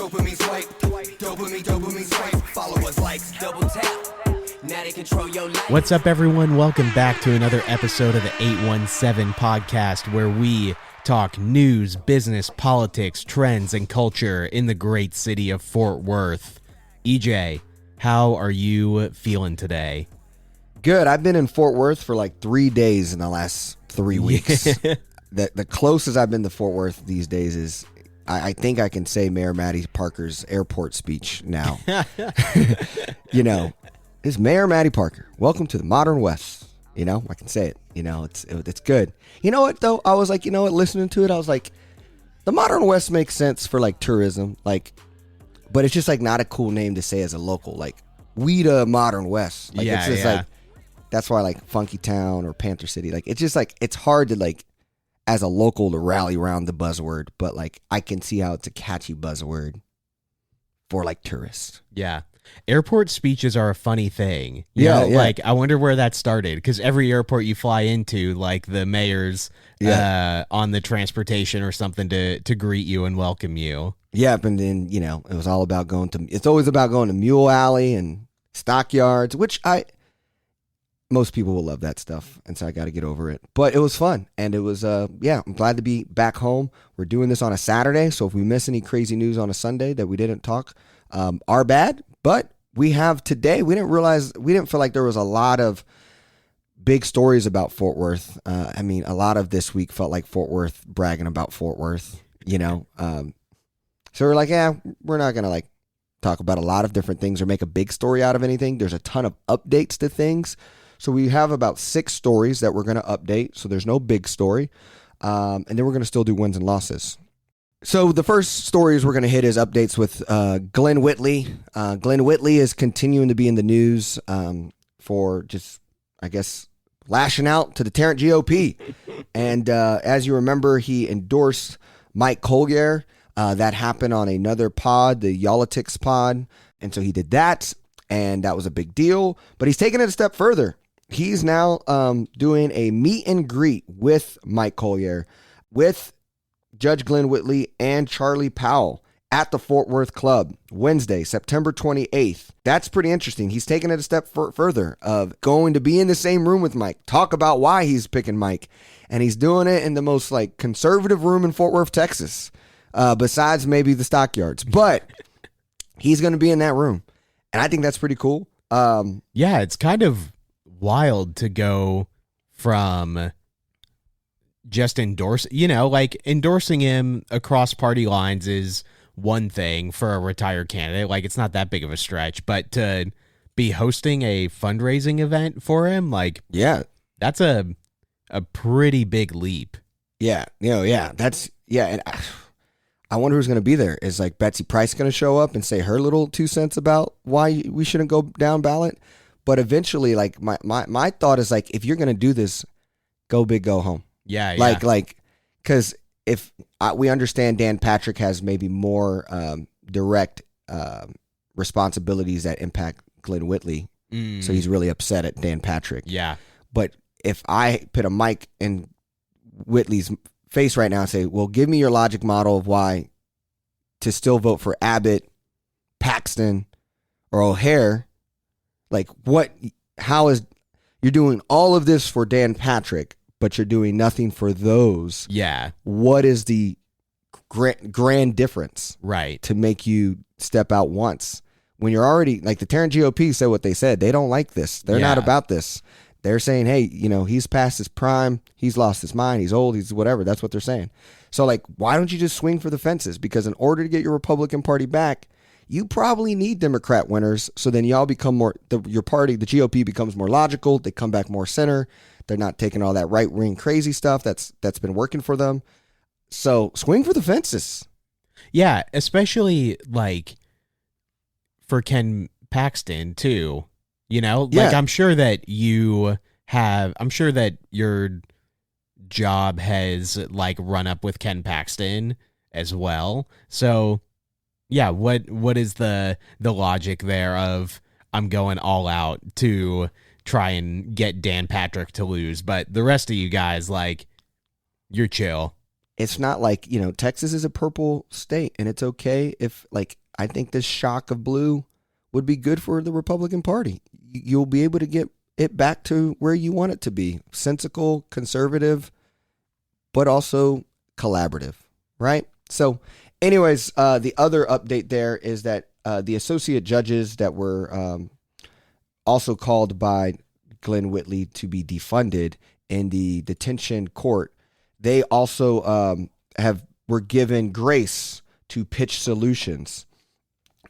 Dopamine swipe, dopamine swipe. Followers, likes, double tap. Now they control your life. What's up, everyone? Welcome back to another episode of the 817 podcast, where we talk news, business, politics, trends, and culture in the great city of Fort Worth. EJ, how are you feeling today? Good. I've been in Fort Worth for like 3 days in the last 3 weeks. The closest I've been to Fort Worth these days is, I think I can say Mayor Maddie Parker's airport speech now. You know, it's Mayor Maddie Parker. Welcome to the modern West. You know, I can say it. You know, it's good. You know what, though? I was like, you know what, listening to it, I was like, the modern West makes sense for like tourism, like, but it's just like not a cool name to say as a local. Like, we the modern West. Like, it's just like, that's why like Funky Town or Panther City, like, it's just like, it's hard to like, as a local to rally around the buzzword, but like I can see how it's a catchy buzzword for like tourists. Yeah. Airport speeches are a funny thing. You know, like I wonder where that started, because every airport you fly into, like the mayor's on the transportation or something to greet you and welcome you. Yep. And then, you know, it was all about it's always about going to Mule Alley and Stockyards, which most people will love that stuff, and so I got to get over it. But it was fun, and it was, I'm glad to be back home. We're doing this on a Saturday, so if we miss any crazy news on a Sunday that we didn't talk, our bad. But we have today, we didn't feel like there was a lot of big stories about Fort Worth. I mean, a lot of this week felt like Fort Worth bragging about Fort Worth, you know. So we're like, we're not going to like talk about a lot of different things or make a big story out of anything. There's a ton of updates to things. So we have about 6 stories that we're going to update. So there's no big story. And then we're going to still do wins and losses. So the first stories we're going to hit is updates with Glen Whitley. Glen Whitley is continuing to be in the news for just, I guess, lashing out to the Tarrant GOP. And as you remember, he endorsed Mike Collier. That happened on another pod, the Politics pod. And so he did that. And that was a big deal. But he's taking it a step further. He's now doing a meet and greet with Mike Collier, with Judge Glen Whitley and Charlie Powell at the Fort Worth Club, Wednesday, September 28th. That's pretty interesting. He's taking it a step further of going to be in the same room with Mike, talk about why he's picking Mike. And he's doing it in the most like conservative room in Fort Worth, Texas, besides maybe the Stockyards. But he's going to be in that room. And I think that's pretty cool. Yeah, it's kind of wild to go from just endorsing him across party lines is one thing for a retired candidate. Like, it's not that big of a stretch, but to be hosting a fundraising event for him, like, that's a pretty big leap. Yeah. And I wonder who's going to be there. Is like Betsy Price going to show up and say her little 2 cents about why we shouldn't go down ballot? But eventually, like my thought is like, if you're going to do this, go big, go home. Yeah. Like, because if we understand Dan Patrick has maybe more direct responsibilities that impact Glen Whitley. So he's really upset at Dan Patrick. Yeah. But if I put a mic in Whitley's face right now and say, well, give me your logic model of why to still vote for Abbott, Paxton, or O'Hare, like how is you're doing all of this for Dan Patrick, but you're doing nothing for those. Yeah. What is the grand difference, right, to make you step out once when you're already like the Tarrant GOP said what they said? They don't like this. They're not about this. They're saying, hey, you know, he's past his prime. He's lost his mind. He's old. He's whatever. That's what they're saying. So, like, why don't you just swing for the fences? Because in order to get your Republican Party back, you probably need Democrat winners. So then y'all become your party, the GOP, becomes more logical. They come back more center. They're not taking all that right-wing crazy stuff that's been working for them. So swing for the fences. Yeah, especially, like, for Ken Paxton, too. You know, like, I'm sure that your job has like run up with Ken Paxton as well. So yeah, what is the logic there of I'm going all out to try and get Dan Patrick to lose, but the rest of you guys, like, you're chill. it's not like, Texas is a purple state, and it's okay if, like, I think this shock of blue would be good for the Republican Party. You'll be able to get it back to where you want it to be. Sensical, conservative, but also collaborative, right? So anyways, the other update there is that the associate judges that were also called by Glen Whitley to be defunded in the detention court, they also were given grace to pitch solutions.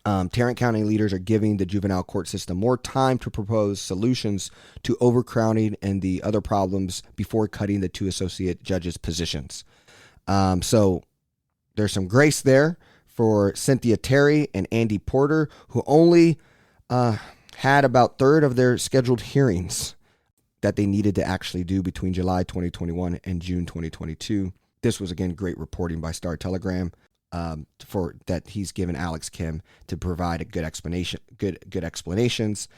Tarrant County leaders are giving the juvenile court system more time to propose solutions to overcrowding and the other problems before cutting the 2 associate judges' positions. So there's some grace there for Cynthia Terry and Andy Porter, who only had about third of their scheduled hearings that they needed to actually do between July 2021 and June 2022. This was, again, great reporting by Star Telegram. For that, he's given Alex Kim to provide a good explanation, good explanations.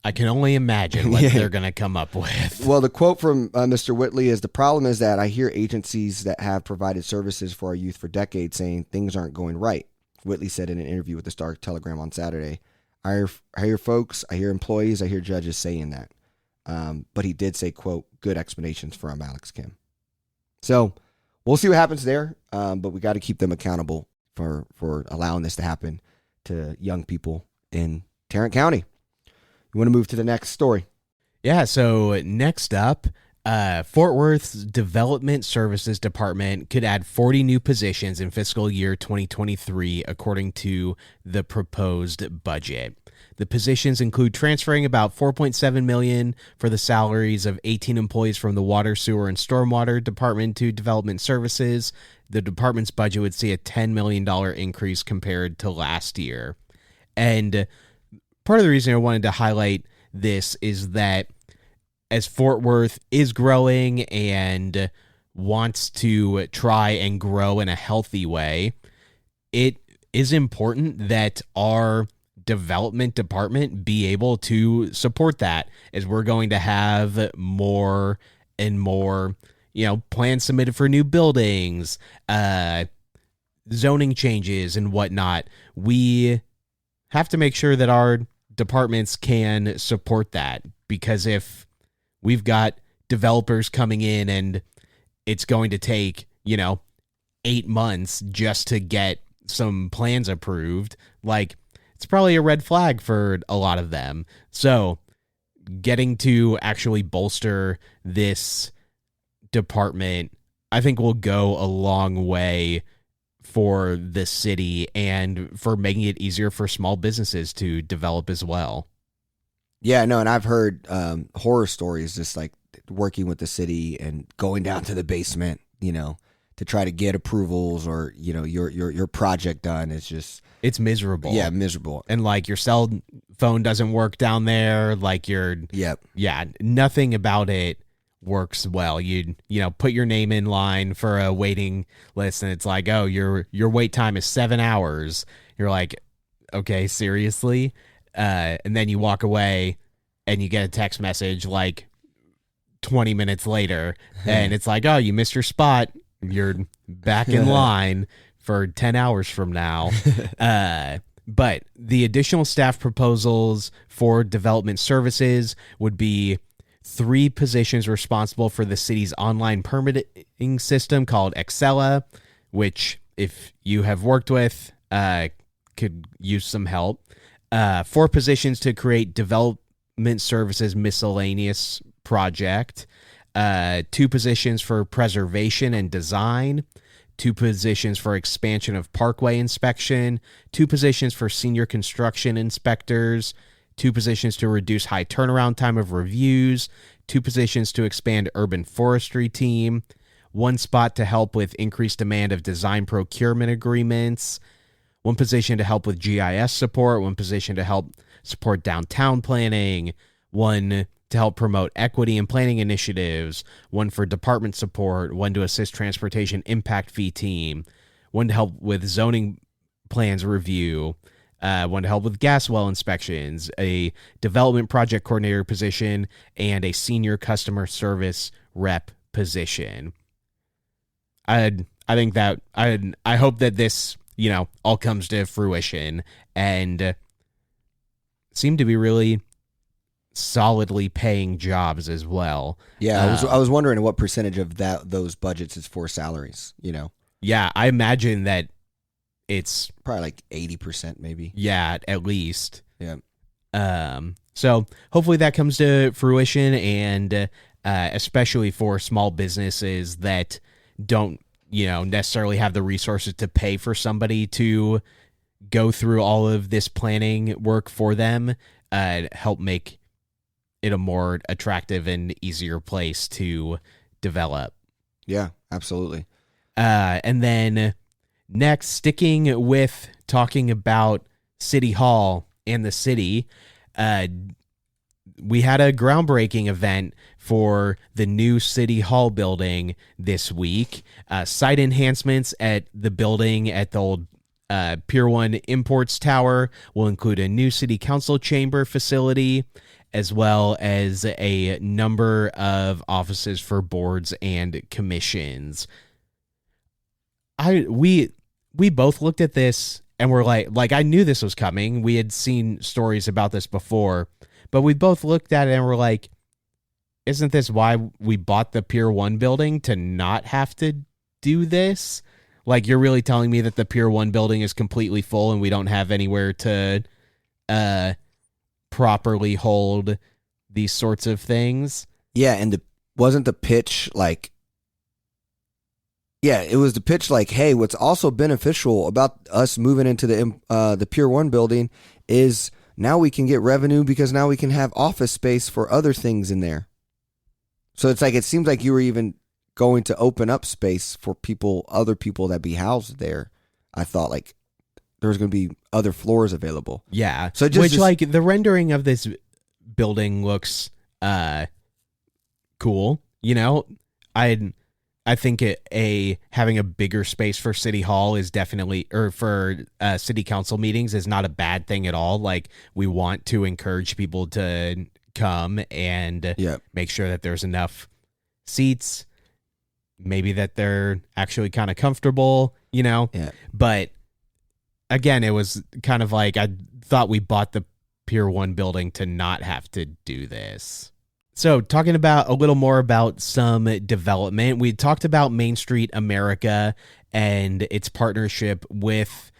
I can only imagine what they're going to come up with. Well, the quote from Mr. Whitley is, "The problem is that I hear agencies that have provided services for our youth for decades saying things aren't going right." Whitley said in an interview with the Star Telegram on Saturday. I hear folks, I hear employees, I hear judges saying that. But he did say, quote, "good explanations from Alex Kim." So we'll see what happens there. But we got to keep them accountable for allowing this to happen to young people in Tarrant County. You want to move to the next story? Yeah, so next up, Fort Worth's Development Services Department could add 40 new positions in fiscal year 2023, according to the proposed budget. The positions include transferring about $4.7 million for the salaries of 18 employees from the Water, Sewer, and Stormwater Department to Development Services. The department's budget would see a $10 million increase compared to last year. And part of the reason I wanted to highlight this is that as Fort Worth is growing and wants to try and grow in a healthy way, it is important that our development department be able to support that, as we're going to have more and more, plans submitted for new buildings, zoning changes and whatnot. We have to make sure that our departments can support that, because if we've got developers coming in and it's going to take, 8 months just to get some plans approved, like, it's probably a red flag for a lot of them. So getting to actually bolster this department, I think, will go a long way for the city and for making it easier for small businesses to develop as well. Yeah, no, and I've heard horror stories, just like working with the city and going down to the basement, to try to get approvals or, your project done. It's miserable. Yeah, miserable. And like your cell phone doesn't work down there. Like nothing about it works well. You put your name in line for a waiting list and it's like, oh, your wait time is 7 hours. You're like, okay, seriously? And then you walk away and you get a text message like 20 minutes later and it's like, oh, you missed your spot. You're back in line for 10 hours from now. But the additional staff proposals for development services would be 3 positions responsible for the city's online permitting system called Excella, which, if you have worked with, could use some help. 4 positions to create development services miscellaneous project. 2 positions for preservation and design. 2 positions for expansion of parkway inspection. 2 positions for senior construction inspectors. 2 positions to reduce high turnaround time of reviews. 2 positions to expand urban forestry team. 1 spot to help with increased demand of design procurement agreements. 1 position to help with GIS support. 1 position to help support downtown planning. 1 to help promote equity and planning initiatives. 1 for department support. 1 to assist transportation impact fee team. 1 to help with zoning plans review. 1 to help with gas well inspections. A development project coordinator position and a senior customer service rep position. I think that I hope that this, all comes to fruition and seem to be really solidly paying jobs as well. Yeah, I was wondering what percentage of those budgets is for salaries, Yeah, I imagine that it's probably like 80% maybe. Yeah, at least. Yeah. So hopefully that comes to fruition, and especially for small businesses that don't, necessarily have the resources to pay for somebody to go through all of this planning work for them, help make it a more attractive and easier place to develop. Yeah, absolutely. And then next, sticking with talking about City Hall and the city, we had a groundbreaking event for the new City Hall building this week. Site enhancements at the building at the old Pier 1 Imports Tower will include a new city council chamber facility, as well as a number of offices for boards and commissions. We both looked at this and were like I knew this was coming. We had seen stories about this before, but we both looked at it and were like, isn't this why we bought the Pier 1 building, to not have to do this? Like, you're really telling me that the Pier 1 building is completely full and we don't have anywhere to properly hold these sorts of things? Yeah, and wasn't the pitch like... Yeah, it was the pitch like, hey, what's also beneficial about us moving into the Pier 1 building is now we can get revenue because now we can have office space for other things in there. So it's like, it seems like you were even going to open up space for other people that be housed there. I thought like there was going to be other floors available. Yeah. So like the rendering of this building looks cool. I think having a bigger space for City Hall is definitely, or for city council meetings, is not a bad thing at all. Like, we want to encourage people to come and make sure that there's enough seats, maybe that they're actually kind of comfortable, Yeah. But again, it was kind of like, I thought we bought the Pier 1 building to not have to do this. So, talking about a little more about some development, we talked about Main Street America and its partnership with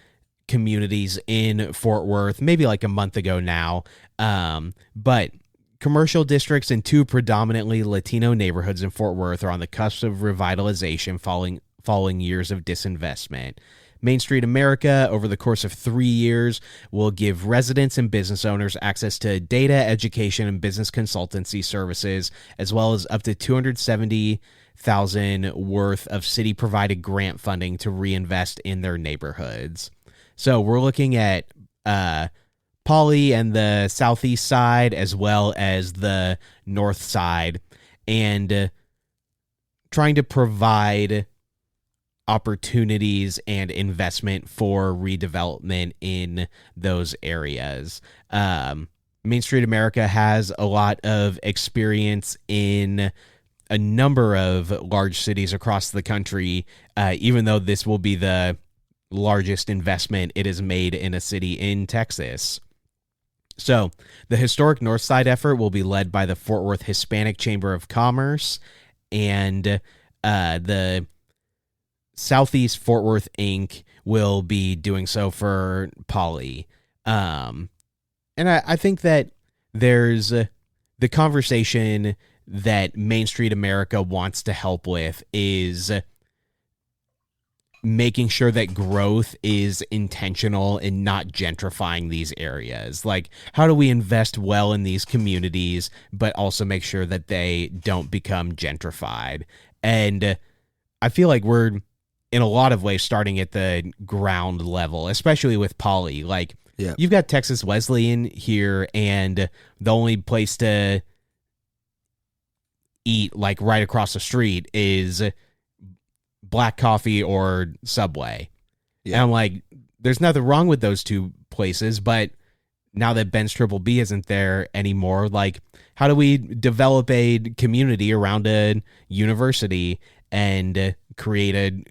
communities in Fort Worth, maybe like a month ago now. But commercial districts in 2 predominantly Latino neighborhoods in Fort Worth are on the cusp of revitalization following years of disinvestment. Main Street America, over the course of 3 years, will give residents and business owners access to data, education, and business consultancy services, as well as up to $270,000 worth of city-provided grant funding to reinvest in their neighborhoods. So we're looking at Poly and the southeast side, as well as the north side, and trying to provide opportunities and investment for redevelopment in those areas. Main Street America has a lot of experience in a number of large cities across the country, even though this will be the largest investment it has made in a city in Texas. So the historic North Side effort will be led by the Fort Worth Hispanic Chamber of Commerce, and the Southeast Fort Worth Inc. will be doing so for Poly. And I think that there's the conversation that Main Street America wants to help with is making sure that growth is intentional and not gentrifying these areas. Like, how do we invest well in these communities, but also make sure that they don't become gentrified? And I feel like we're, in a lot of ways, starting at the ground level, especially with Poly. Like, you've got Texas Wesleyan here, and the only place to eat, like, right across the street is Black Coffee or Subway. Yeah. And I'm like, there's nothing wrong with those two places, but now that Ben's Triple B isn't there anymore, like, how do we develop a community around a university and create a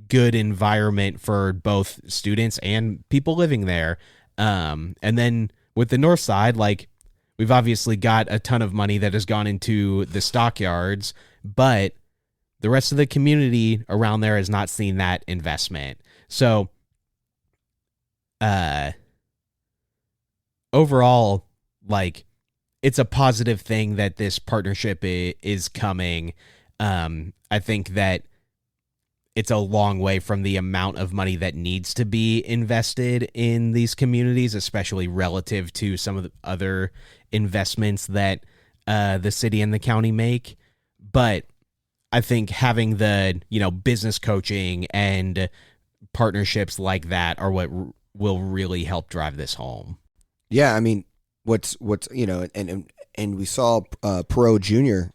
good environment for both students and people living there. And then with the north side, like, we've obviously got a ton of money that has gone into the stockyards, but the rest of the community around there has not seen that investment. So, overall, like, it's a positive thing that this partnership is coming. I think that it's a long way from the amount of money that needs to be invested in these communities, especially relative to some of the other investments that the city and the county make. But I think having the, business coaching and partnerships like that are what will really help drive this home. Yeah, I mean, what's and we saw Perot Jr.,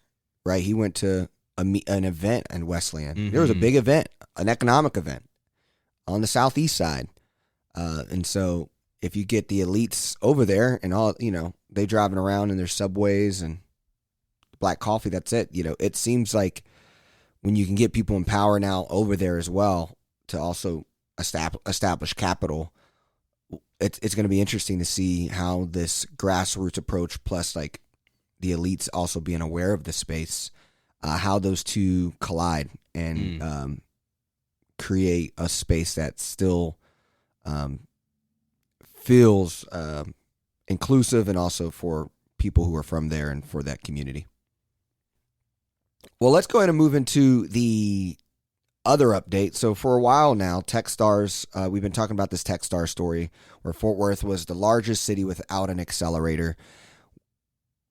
right? He went to an event in Wesleyan. Mm-hmm. There was a big event, an economic event on the southeast side. And so if you get the elites over there and all, they driving around in their subways and black coffee, that's it. It seems like when you can get people in power now over there as well to also establish capital, it's going to be interesting to see how this grassroots approach plus like the elites also being aware of the space, how those two collide and create a space that still feels inclusive and also for people who are from there and for that community. Well, let's go ahead and move into the other update. So for a while now, Techstars, we've been talking about this Techstars story where Fort Worth was the largest city without an accelerator.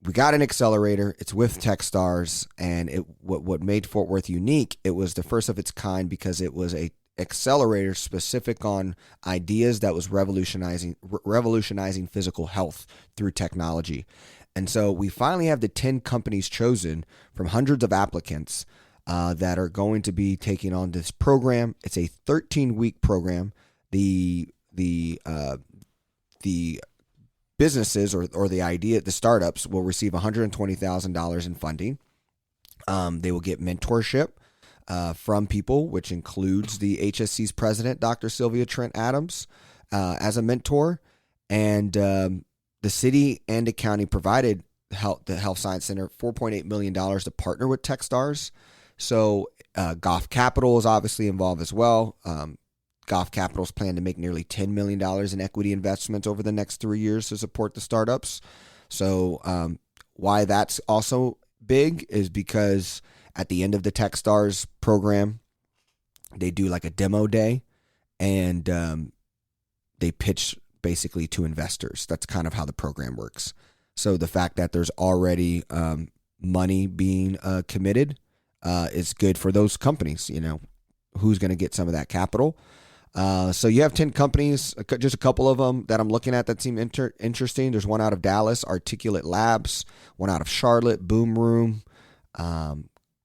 We got an accelerator. It's with Techstars, and what made Fort Worth unique, it was the first of its kind because it was a accelerator specific on ideas that was revolutionizing physical health through technology. And so we finally have the 10 companies chosen from hundreds of applicants that are going to be taking on this program. It's a 13-week program. The businesses or the startups will receive $120,000 in funding. They will get mentorship from people, which includes the HSC's president, Dr. Sylvia Trent Adams, as a mentor. And the city and the county provided the Health Science Center $4.8 million to partner with Techstars. So Goff Capital is obviously involved as well. Goff Capital's plan to make nearly $10 million in equity investments over the next 3 years to support the startups. So why that's also big is because at the end of the Techstars program, they do like a demo day and they pitch basically to investors. That's kind of how the program works. So the fact that there's already money being committed is good for those companies. Who's going to get some of that capital. So you have 10 companies, just a couple of them that I'm looking at that seem interesting. There's one out of Dallas, Articulate Labs, one out of Charlotte, Boom Room.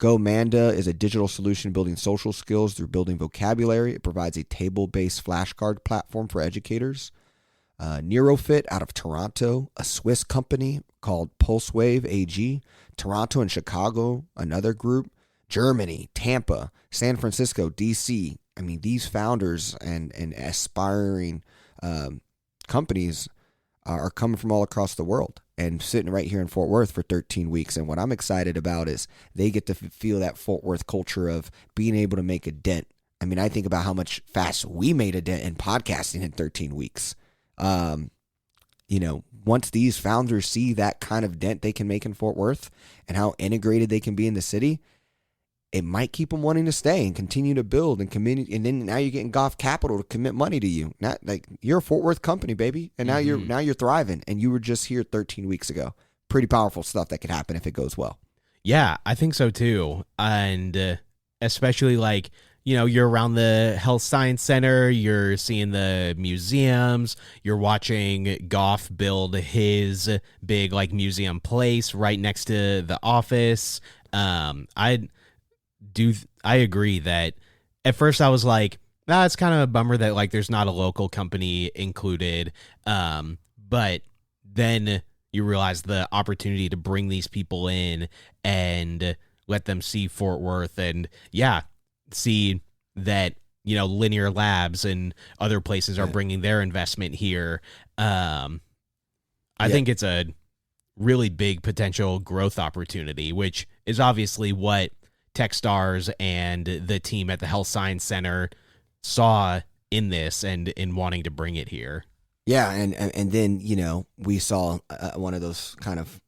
GoManda is a digital solution building social skills through building vocabulary. It provides a table-based flashcard platform for educators. Neurofit out of Toronto, a Swiss company called PulseWave AG. Toronto and Chicago, another group. Germany, Tampa, San Francisco, DC. I mean, these founders and aspiring companies are coming from all across the world and sitting right here in Fort Worth for 13 weeks. And what I'm excited about is they get to feel that Fort Worth culture of being able to make a dent. I mean, I think about how much fast we made a dent in podcasting in 13 weeks. Once these founders see that kind of dent they can make in Fort Worth and how integrated they can be in the city, it might keep them wanting to stay and continue to build and commit. And then now you're getting Goff Capital to commit money to you. Not like you're a Fort Worth company, baby, and now you're thriving. And you were just here 13 weeks ago. Pretty powerful stuff that could happen if it goes well. Yeah, I think so too. And especially like, you're around the Health Science Center, you're seeing the museums, you're watching Goff build his big like museum place right next to the office. I agree that at first I was like, it's kind of a bummer that like there's not a local company included. But then you realize the opportunity to bring these people in and let them see Fort Worth and see that Linear Labs and other places are bringing their investment here. I think it's a really big potential growth opportunity, which is obviously what Techstars and the team at the Health Science Center saw in this and in wanting to bring it here. Yeah, and then we saw one of those kind of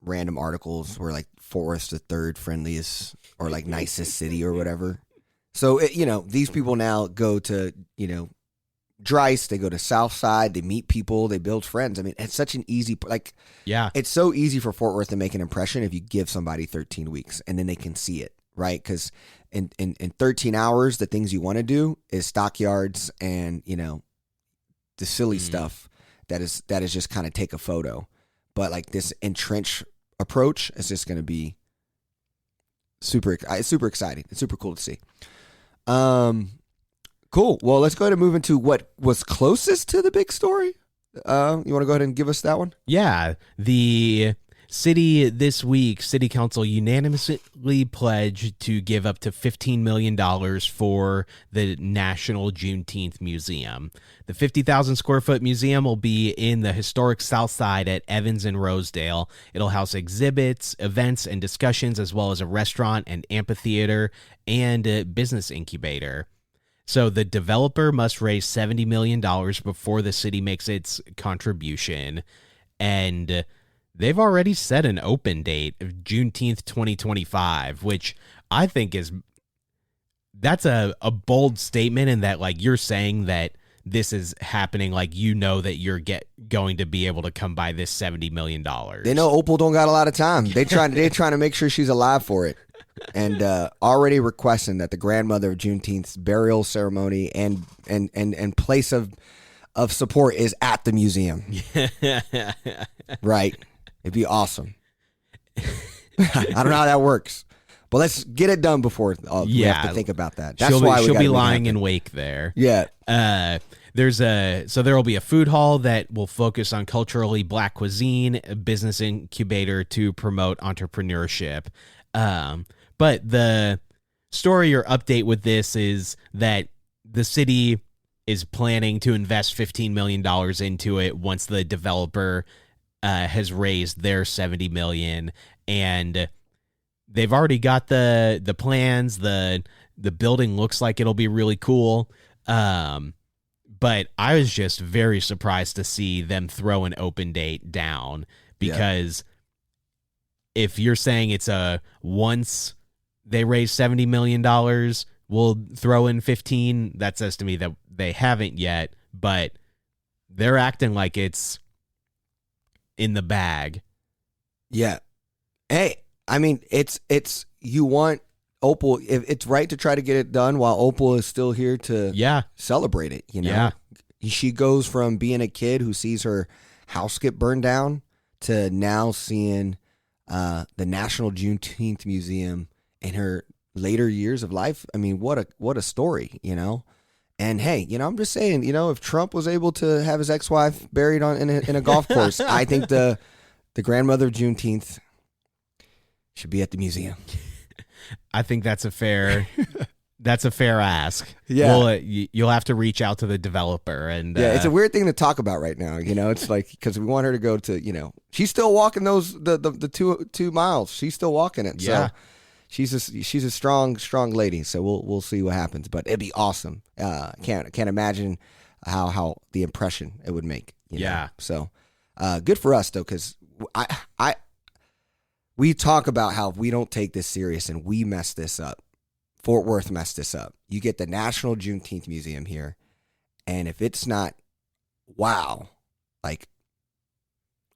random articles where like Fort Worth's the third friendliest or like nicest city or whatever. So these people now go to Dryce, they go to Southside, they meet people, they build friends. I mean, it's such an easy it's so easy for Fort Worth to make an impression if you give somebody 13 weeks and then they can see it, right? Because in 13 hours, the things you want to do is stockyards and the silly stuff that is just kind of take a photo. But like this entrench approach is just going to be super exciting. It's super cool to see. Cool. Well, let's go ahead and move into what was closest to the big story. You want to go ahead and give us that one? Yeah. The city this week, City Council unanimously pledged to give up to $15 million for the National Juneteenth Museum. The 50,000 square foot museum will be in the historic South Side at Evans and Rosedale. It'll house exhibits, events, and discussions, as well as a restaurant and amphitheater and a business incubator. So the developer must raise $70 million before the city makes its contribution. And they've already set an open date of Juneteenth 2025, which I think that's a bold statement in that, like, you're saying that this is happening, like, that you're going to be able to come by this $70 million. They know Opal don't got a lot of time. They're trying to make sure she's alive for it. And already requesting that the grandmother of Juneteenth's burial ceremony and place of support is at the museum. Right. It'd be awesome. I don't know how that works, but let's get it done before we have to think about that. That's why she'll be lying in wake there. Yeah. So there will be a food hall that will focus on culturally Black cuisine, a business incubator to promote entrepreneurship. But the story or update with this is that the city is planning to invest $15 million into it once the developer has raised their $70 million, and they've already got the plans. The building looks like it'll be really cool. But I was just very surprised to see them throw an open date down, because if you're saying it's a once they raise $70 million, we'll throw in 15, that says to me that they haven't yet, but they're acting like it's in the bag. Yeah. Hey, I mean, it's you want Opal, it's right to try to get it done while Opal is still here to celebrate it, Yeah. She goes from being a kid who sees her house get burned down to now seeing the National Juneteenth Museum in her later years of life. I mean, what a story, And hey, I'm just saying, if Trump was able to have his ex-wife buried in a golf course, I think the grandmother of Juneteenth should be at the museum. I think that's a fair ask. Yeah. Well, you'll have to reach out to the developer, and it's a weird thing to talk about right now. It's like, because we want her to go to, she's still walking the 2 miles. She's still walking it. Yeah. So she's a strong lady. So we'll see what happens, but it'd be awesome. Can't imagine how the impression it would make. Yeah. So good for us though, because we talk about how we don't take this serious and we mess this up. Fort Worth messed this up. You get the National Juneteenth Museum here, and if it's not, wow, like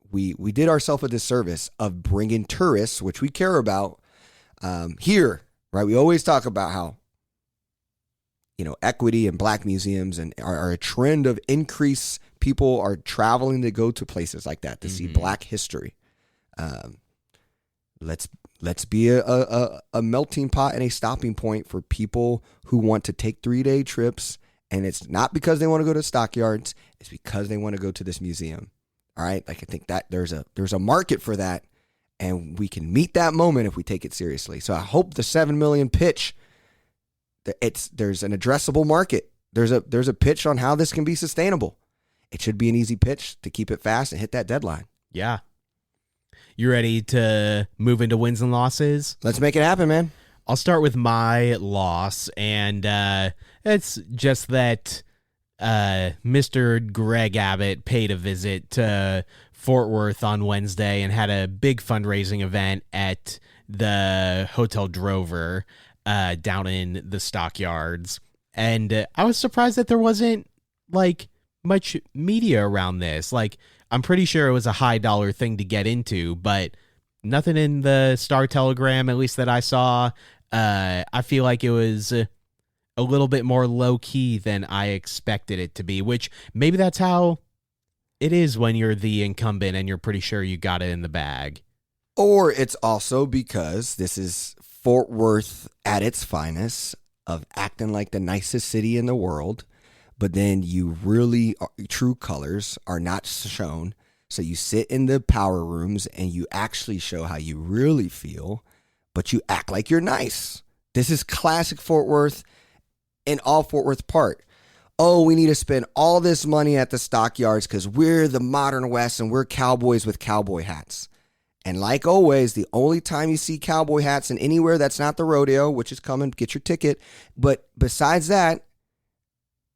we did ourselves a disservice of bringing tourists, which we care about, here, right? We always talk about how, equity and Black museums are a trend of increase. People are traveling to go to places like that to see Black history. Let's be a melting pot and a stopping point for people who want to take 3-day trips, and it's not because they want to go to stockyards, it's because they want to go to this museum. All right, like I think that there's a market for that, and we can meet that moment if we take it seriously. So I hope the $7 million pitch There's an addressable market. There's a pitch on how this can be sustainable. It should be an easy pitch to keep it fast and hit that deadline. Yeah. You ready to move into wins and losses? Let's make it happen, man. I'll start with my loss, and it's just that Mr. Greg Abbott paid a visit to Fort Worth on Wednesday and had a big fundraising event at the Hotel Drover down in the Stockyards. And I was surprised that there wasn't, like, much media around this. Like, I'm pretty sure it was a high dollar thing to get into, but nothing in the Star Telegram, at least that I saw. I feel like it was a little bit more low key than I expected it to be, which maybe that's how it is when you're the incumbent and you're pretty sure you got it in the bag. Or it's also because this is Fort Worth at its finest of acting like the nicest city in the world, but then you really, true colors are not shown. So you sit in the power rooms and you actually show how you really feel, but you act like you're nice. This is classic Fort Worth in all Fort Worth part. Oh, we need to spend all this money at the stockyards because we're the modern West and we're cowboys with cowboy hats. And like always, the only time you see cowboy hats in anywhere that's not the rodeo, which is come and get your ticket. But besides that,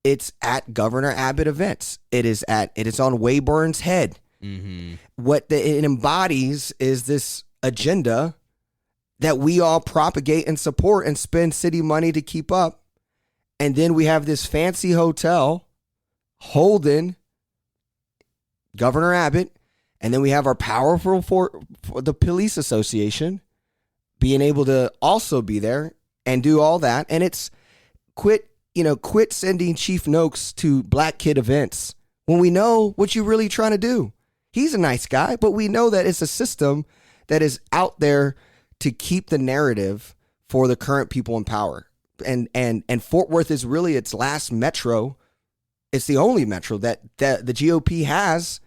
it's at Governor Abbott events. It is on Wayburn's head. Mm-hmm. What it embodies is this agenda that we all propagate and support and spend city money to keep up. And then we have this fancy hotel holding Governor Abbott. And then we have our powerful for the police association being able to also be there and do all that. And it's quit sending Chief Noakes to black kid events when we know what you're really trying to do. He's a nice guy, but we know that it's a system that is out there to keep the narrative for the current people in power. And Fort Worth is really its last metro. It's the only metro that the GOP has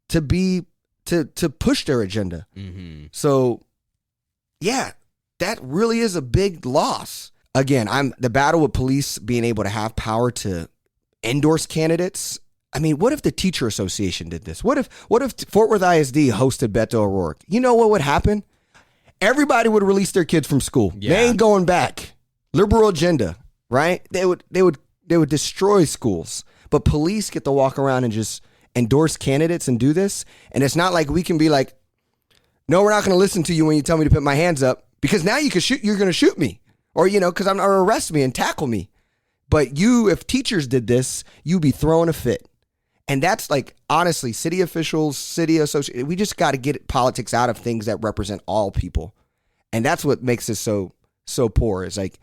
to push their agenda. Mm-hmm. So, yeah, that really is a big loss. Again, the battle with police being able to have power to endorse candidates. I mean, what if the teacher association did this? What if Fort Worth ISD hosted Beto O'Rourke? You know what would happen? Everybody would release their kids from school. Yeah. They ain't going back. Liberal agenda, right? They would destroy schools. But police get to walk around and just endorse candidates and do this. And it's not like we can be like, no, we're not going to listen to you when you tell me to put my hands up because now you're going to shoot me or, because or arrest me and tackle me. But if teachers did this, you'd be throwing a fit. And that's like, honestly, city officials, city associates, we just got to get politics out of things that represent all people. And that's what makes this so poor. It's like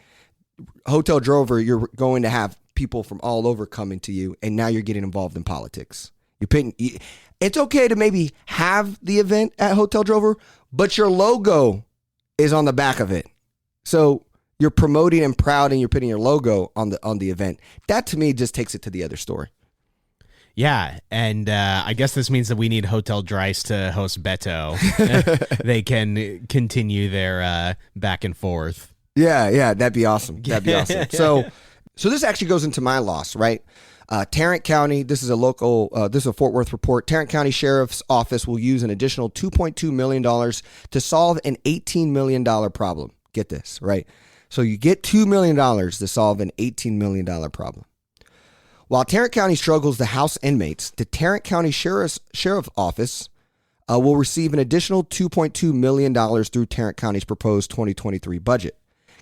Hotel Drover, you're going to have people from all over coming to you. And now you're getting involved in politics. It's okay to maybe have the event at Hotel Drover, but your logo is on the back of it. So you're promoting and proud and you're putting your logo on the event. That to me just takes it to the other story. Yeah, and I guess this means that we need Hotel Dries to host Beto. They can continue their back and forth. Yeah, that'd be awesome. So this actually goes into my loss, right? Tarrant County, this is a Fort Worth report. Tarrant County Sheriff's Office will use an additional $2.2 million to solve an $18 million problem. Get this, right? So you get $2 million to solve an $18 million problem. While Tarrant County struggles to house inmates, the Tarrant County Sheriff's Office will receive an additional $2.2 million through Tarrant County's proposed 2023 budget.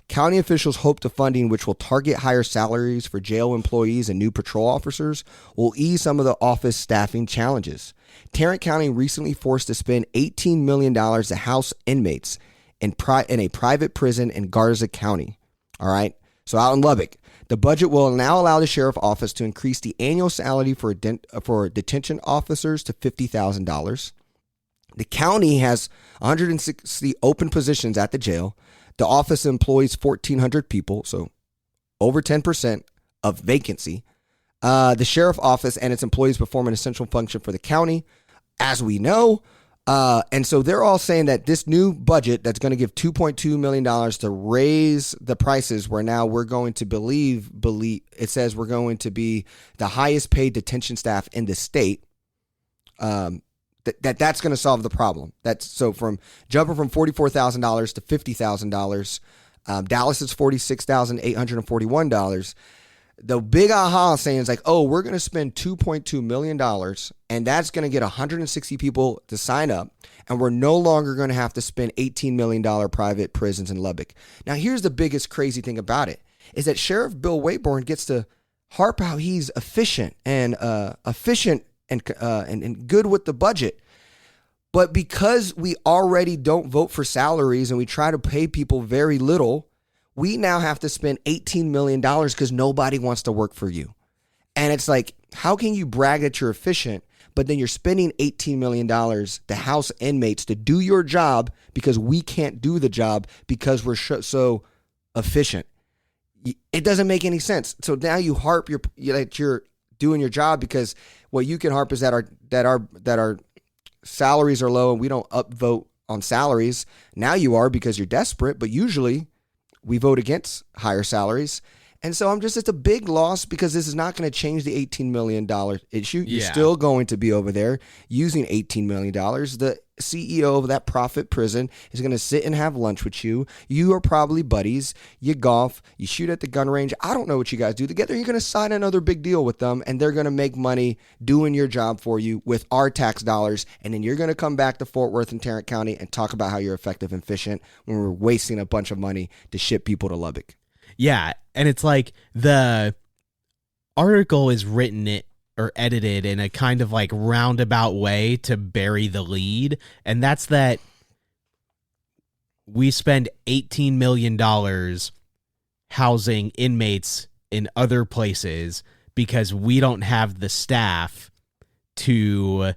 County officials hope the funding, which will target higher salaries for jail employees and new patrol officers, will ease some of the office staffing challenges. Tarrant County recently forced to spend $18 million to house inmates in a private prison in Garza County. All right, so out in Lubbock. The budget will now allow the sheriff's office to increase the annual salary for detention officers to $50,000. The county has 160 open positions at the jail. The office employs 1,400 people, so over 10% of vacancy. The sheriff's office and its employees perform an essential function for the county. As we know, And so they're all saying that this new budget that's going to give $2.2 million to raise the prices, where now we're going to believe it says we're going to be the highest paid detention staff in the state. That's going to solve the problem. That's so from jumping from $44,000 to $50,000. Dallas is $46,841. The big aha saying is like, oh, we're going to spend $2.2 million and that's going to get 160 people to sign up. And we're no longer going to have to spend $18 million private prisons in Lubbock. Now, here's the biggest crazy thing about it is that Sheriff Bill Wayborn gets to harp how he's efficient and good with the budget. But because we already don't vote for salaries and we try to pay people very little, we now have to spend $18 million because nobody wants to work for you. And it's like, how can you brag that you're efficient, but then you're spending $18 million to house inmates to do your job because we can't do the job because we're so efficient? It doesn't make any sense. So now you harp that you're doing your job because what you can harp is that our salaries are low and we don't upvote on salaries. Now you are because you're desperate, but usually we vote against higher salaries. And so it's a big loss because this is not going to change the $18 million issue. You're still going to be over there using $18 million. The CEO of that profit prison is going to sit and have lunch with you. You are probably buddies. You golf. You shoot at the gun range. I don't know what you guys do together. You're going to sign another big deal with them, and they're going to make money doing your job for you with our tax dollars. And then you're going to come back to Fort Worth and Tarrant County and talk about how you're effective and efficient when we're wasting a bunch of money to ship people to Lubbock. Yeah, and it's like the article is written or edited in a kind of like roundabout way to bury the lead, and that's that we spend $18 million housing inmates in other places because we don't have the staff to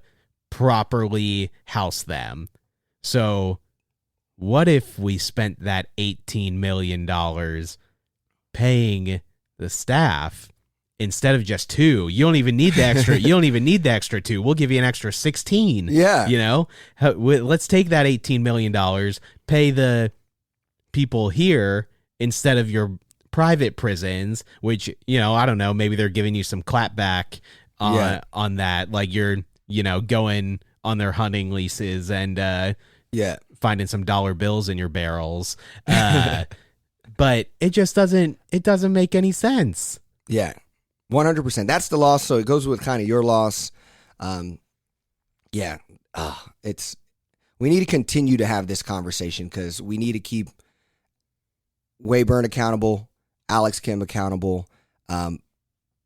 properly house them. So what if we spent that $18 million paying the staff instead of just two? You don't even need the extra. You don't even need the extra two. We'll give you an extra 16. Yeah. You know, let's take that $18 million, pay the people here instead of your private prisons, which, you know, I don't know, maybe they're giving you some clapback on that. Like you're, you know, going on their hunting leases and finding some dollar bills in your barrels. But it just doesn't make any sense. Yeah, 100%. That's the loss. So it goes with kind of your loss. We need to continue to have this conversation because we need to keep Wayburn accountable, Alex Kim accountable.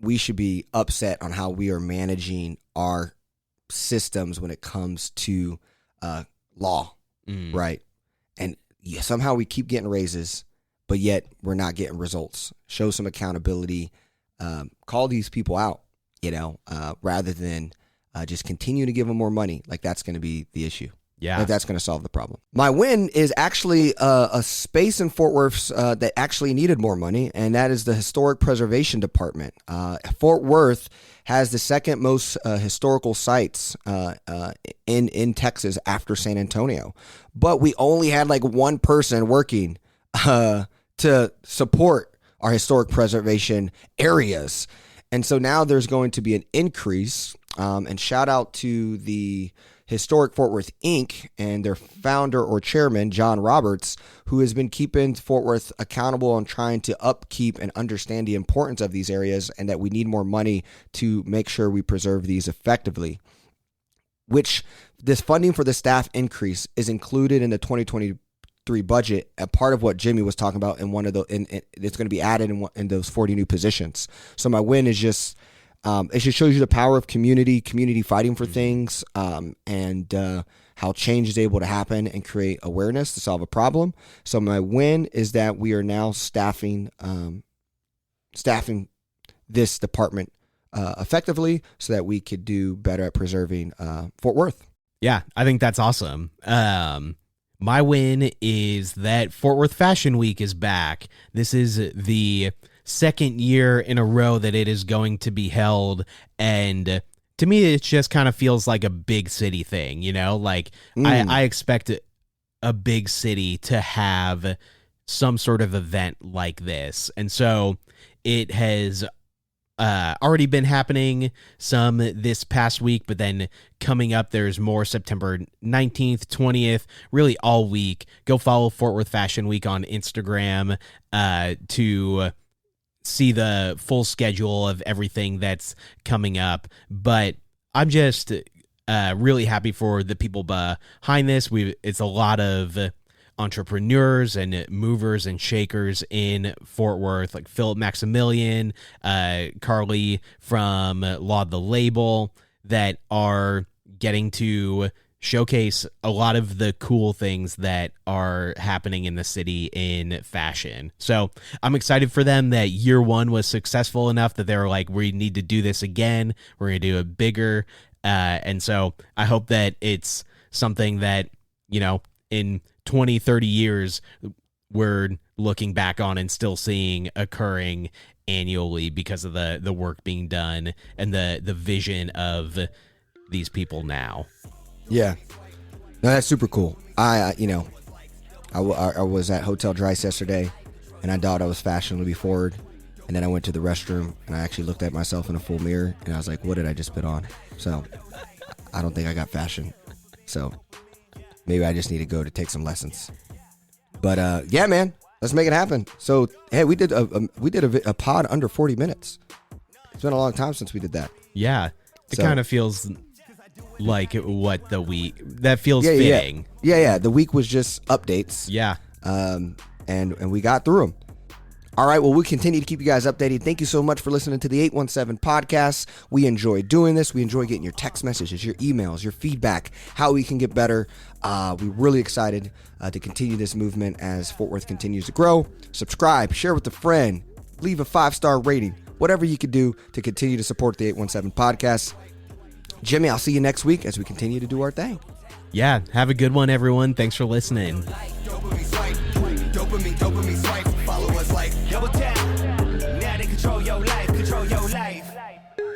We should be upset on how we are managing our systems when it comes to law, right? And somehow we keep getting raises, but yet we're not getting results. Show some accountability. Call these people out, rather than just continue to give them more money. Like that's going to be the issue. Yeah, like that's going to solve the problem. My win is actually a space in Fort Worth that actually needed more money, and that is the Historic Preservation Department. Fort Worth has the second most historical sites in Texas after San Antonio, but we only had like one person working to support our historic preservation areas. And so now there's going to be an increase, and shout out to the Historic Fort Worth Inc. and their founder or chairman, John Roberts, who has been keeping Fort Worth accountable and trying to upkeep and understand the importance of these areas and that we need more money to make sure we preserve these effectively. Which this funding for the staff increase is included in the 2023 budget, a part of what Jimmy was talking about in one of the, it's going to be added in those 40 new positions. So my win is just, it just shows you the power of community fighting for things, and how change is able to happen and create awareness to solve a problem. So my win is that we are now staffing this department effectively so that we could do better at preserving Fort Worth. Yeah, I think that's awesome. My win is that Fort Worth Fashion Week is back. This is the second year in a row that it is going to be held, and to me, it just kind of feels like a big city thing, you know? Like, I expect a big city to have some sort of event like this. And so it has already been happening some this past week, but then coming up, there's more September 19th, 20th, really all week. Go follow Fort Worth Fashion Week on Instagram to see the full schedule of everything that's coming up. But I'm just really happy for the people behind this. It's a lot of entrepreneurs and movers and shakers in Fort Worth, like Philip Maximilian, Carly from Laud the Label, that are getting to showcase a lot of the cool things that are happening in the city in fashion. So I'm excited for them that year one was successful enough that they were like, we need to do this again. We're going to do it bigger. And so I hope that it's something that, you know, in 20, 30 years, we're looking back on and still seeing occurring annually because of the work being done and the vision of these people now. Yeah. No, that's super cool. I was at Hotel Dryce yesterday, and I thought I was fashionably forward. And then I went to the restroom, and I actually looked at myself in a full mirror, and I was like, what did I just put on? So I don't think I got fashion. So maybe I just need to go to take some lessons. But yeah, man, let's make it happen. So, hey, we did a pod under 40 minutes. It's been a long time since we did that. Yeah. It kind of feels like what the week that feels fitting. Yeah. The week was just updates. Yeah. And we got through them. All right. Well, we continue to keep you guys updated. Thank you so much for listening to the 817 podcast. We enjoy doing this. We enjoy getting your text messages, your emails, your feedback, how we can get better. We're really excited to continue this movement as Fort Worth continues to grow. Subscribe, share with a friend, leave a 5-star rating, whatever you could do to continue to support the 817 podcast. Jimmy, I'll see you next week as we continue to do our thing. Yeah. Have a good one, everyone. Thanks for listening. Dopamine swipe, follow us like double tap.